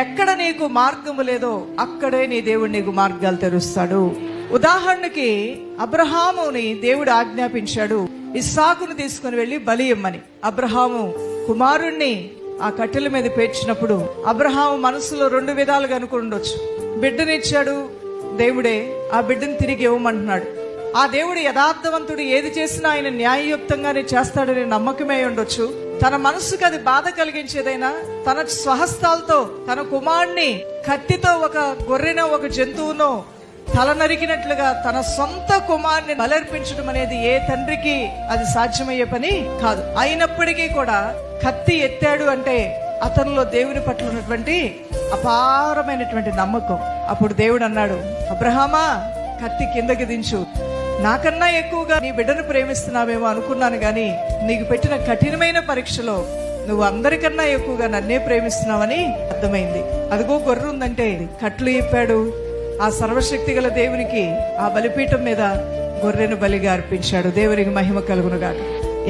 ఎక్కడ నీకు మార్గము లేదో అక్కడే నీ దేవుడు నీకు మార్గాలు తెరుస్తాడు. ఉదాహరణకి అబ్రహాముని దేవుడు ఆజ్ఞాపించాడు, ఇస్సాకును తీసుకుని వెళ్లి బలి ఇమ్మని. అబ్రహాము కుమారుణ్ణి ఆ కట్టెల మీద పేర్చినప్పుడు అబ్రహాము మనసులో 2 విధాలుగా అనుకుండొచ్చు. బిడ్డనిచ్చాడు దేవుడే, ఆ బిడ్డను తిరిగి ఇవ్వమంటున్నాడు. ఆ దేవుడు యథార్థవంతుడు, ఏది చేసినా ఆయన న్యాయయుక్తంగానే చేస్తాడనే నమ్మకమే ఉండొచ్చు. తన మనసుకు అది బాధ కలిగించేదైనా తన స్వహస్తాలతో తన కుమారుణ్ణి కత్తితో ఒక గొర్రెనో ఒక జంతువునో తల నరికినట్లుగా తన సొంత కుమారుని బలర్పించడం అనేది ఏ తండ్రికి అది సాధ్యమయ్యే పని కాదు. అయినప్పటికీ కూడా కత్తి ఎత్తాడు అంటే అతనిలో దేవుని పట్ల ఉన్నటువంటి అపారమైనటువంటి నమ్మకం. అప్పుడు దేవుడు అన్నాడు, అబ్రహామా కత్తి కిందకి దించు. నాకన్నా ఎక్కువగా నీ బిడ్డను ప్రేమిస్తున్నావేమో అనుకున్నాను, గాని నీకు పెట్టిన కఠినమైన పరీక్షలో నువ్వు అందరికన్నా ఎక్కువగా నన్నే ప్రేమిస్తున్నావని అర్థమైంది. అదిగో గొర్రె ఉందంటే కట్లు ఇప్పాడు. ఆ సర్వశక్తి గల దేవునికి ఆ బలిపీఠం మీద గొర్రెను బలిగా అర్పించాడు. దేవునికి మహిమ కలుగునుగాక.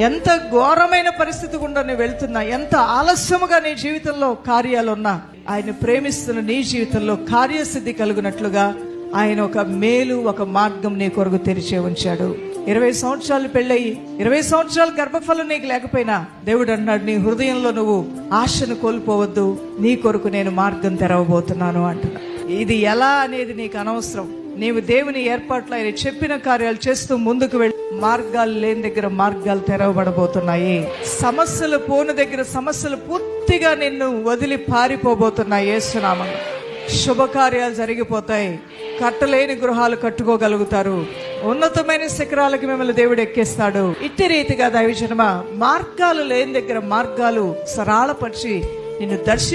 ఎంత ఘోరమైన పరిస్థితి గుండా నువ్వు వెళ్తున్నా, ఎంత ఆలస్యముగా నీ జీవితంలో కార్యాలున్నా, ఆయన ప్రేమిస్తున్న నీ జీవితంలో కార్యసిద్ధి కలుగునట్లుగా ఆయన ఒక మేలు, ఒక మార్గం నీ కొరకు తెరిచే ఉంచాడు. 20 సంవత్సరాలు పెళ్ళయి 20 సంవత్సరాలు గర్భఫలం నీకు లేకపోయినా దేవుడు అన్నాడు, నీ హృదయంలో నువ్వు ఆశను కోల్పోవద్దు, నీ కొరకు నేను మార్గం తెరవబోతున్నాను అంటున్నా. ఇది ఎలా అనేది నీకు అనవసరం. నీవు దేవుని ఏర్పాట్లు ఆయన చెప్పిన కార్యాలు చేస్తూ ముందుకు వెళ్ళి మార్గాలు లేని దగ్గర మార్గాలు తెరవబడబోతున్నాయి. సమస్యలు పోని దగ్గర సమస్యలు పూర్తిగా నిన్ను వదిలి పారిపోబోతున్నాయి. యేసునామములో శుభకార్యాలు జరిగిపోతాయి. కట్టలేని గృహాలు కట్టుకోగలుగుతారు. ఉన్నతమైన శిఖరాలకి మిమ్మల్ని దేవుడు ఎక్కిస్తాడు. ఇట్టి రీతిగా దైవజనమా, మార్గాలు లేని దగ్గర మార్గాలు సరళపరిచి నిన్ను దర్శి